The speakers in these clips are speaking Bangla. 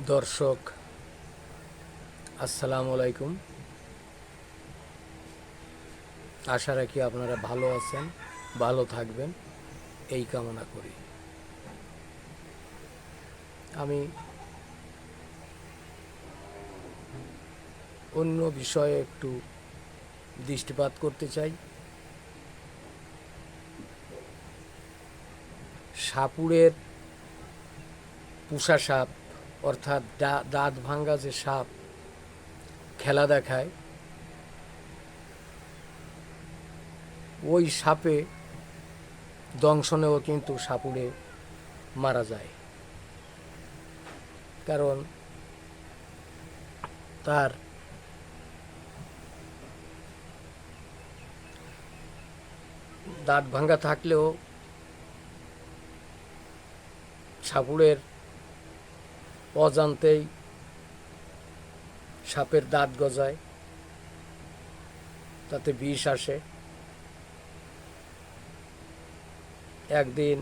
দর্শক আসসালামু আলাইকুম। আশা রাখি আপনারা ভালো আছেন, ভালো থাকবেন এই কামনা করি। আমি অন্য বিষয়ে একটু দৃষ্টিপাত করতে চাই। সাপুড়ের পুষা সাপ অর্থাৎ দাঁত ভাঙ্গা যে সাপ খেলা দেখায়, ওই সাপে দংশনেও কিন্তু সাপুড়ে মারা যায়। কারণ তার দাঁত ভাঙ্গা থাকলেও সাপুড়ের অজান্তেই সাপের দাঁত গজায়, তাতে বিষ আসে। একদিন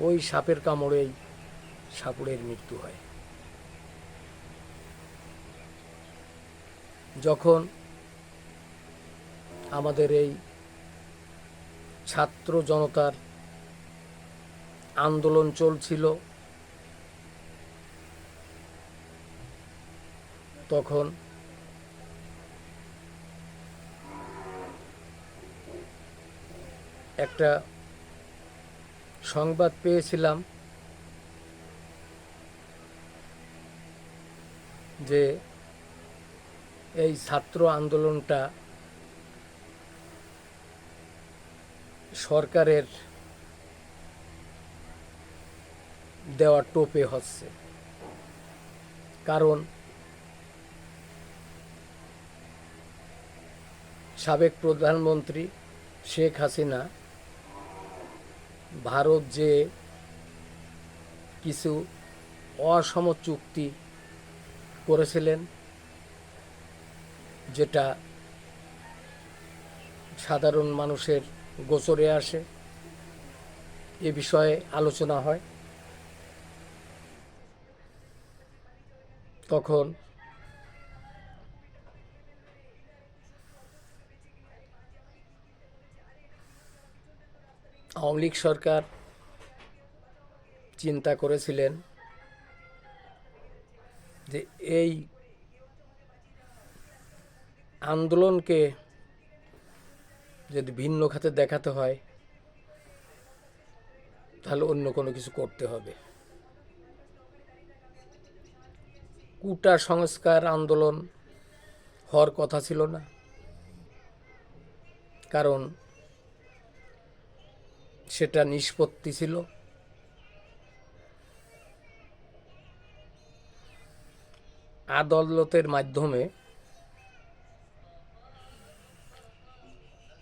ওই সাপের কামড়েই সাপুড়ের মৃত্যু হয়। যখন আমাদের এই ছাত্র জনতার আন্দোলন চলছিল, তখন একটা সংবাদ পেয়েছিলাম যে এই ছাত্র আন্দোলনটা সরকারের দেওয়া টোপে হচ্ছে। কারণ সাবেক প্রধানমন্ত্রী শেখ হাসিনা ভারত যে কিছু অসম চুক্তি করেছিলেন, যেটা সাধারণ মানুষের গোচরে আসে, এ বিষয়ে আলোচনা হয়। তখন আওয়ামী লীগ সরকার চিন্তা করেছিলেন যে এই আন্দোলনকে যদি ভিন্ন খাতে দেখাতে হয়, তাহলে অন্য কোনো কিছু করতে হবে। কোটা সংস্কার আন্দোলন হওয়ার কথা ছিল না, কারণ সেটা নিষ্পত্তি ছিল আদালতের মাধ্যমে।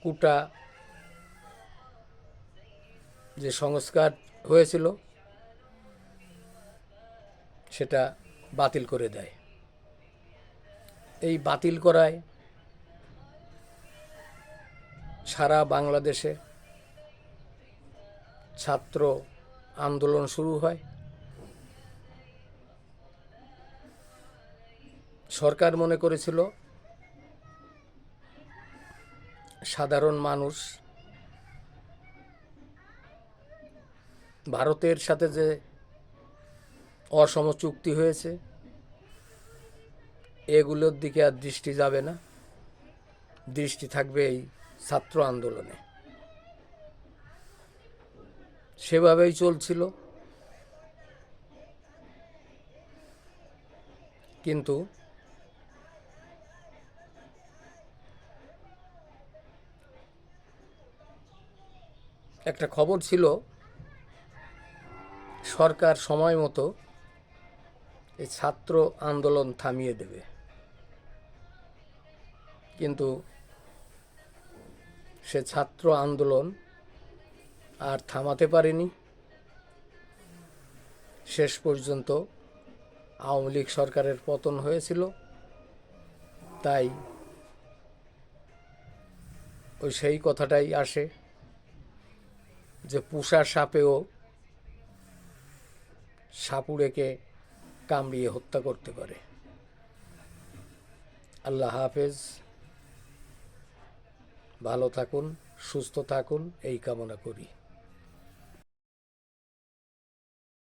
কোটা যে সংস্কার হয়েছিল সেটা বাতিল করে দেয়। এই বাতিল করায় সারা বাংলাদেশে ছাত্র আন্দোলন শুরু হয়। সরকার মনে করেছিল সাধারণ মানুষ ভারতের সাথে যে অসম চুক্তি হয়েছে এগুলোর দিকে আর দৃষ্টি যাবে না, দৃষ্টি থাকবে এই ছাত্র আন্দোলনে। সেভাবেই চলছিল। কিন্তু একটা খবর ছিল, সরকার সময় মতো এই ছাত্র আন্দোলন থামিয়ে দেবে। কিন্তু সে ছাত্র আন্দোলন আর থামাতে পারেনি। শেষ পর্যন্ত আওয়ামী লীগ সরকারের পতন হয়েছিল। তাই ওই সেই কথাটাই আসে যে পুষা সাপেও সাপুড়েকে কামড়িয়ে হত্যা করতে পারে। আল্লাহ হাফেজ। ভালো থাকুন, সুস্থ থাকুন এই কামনা করি।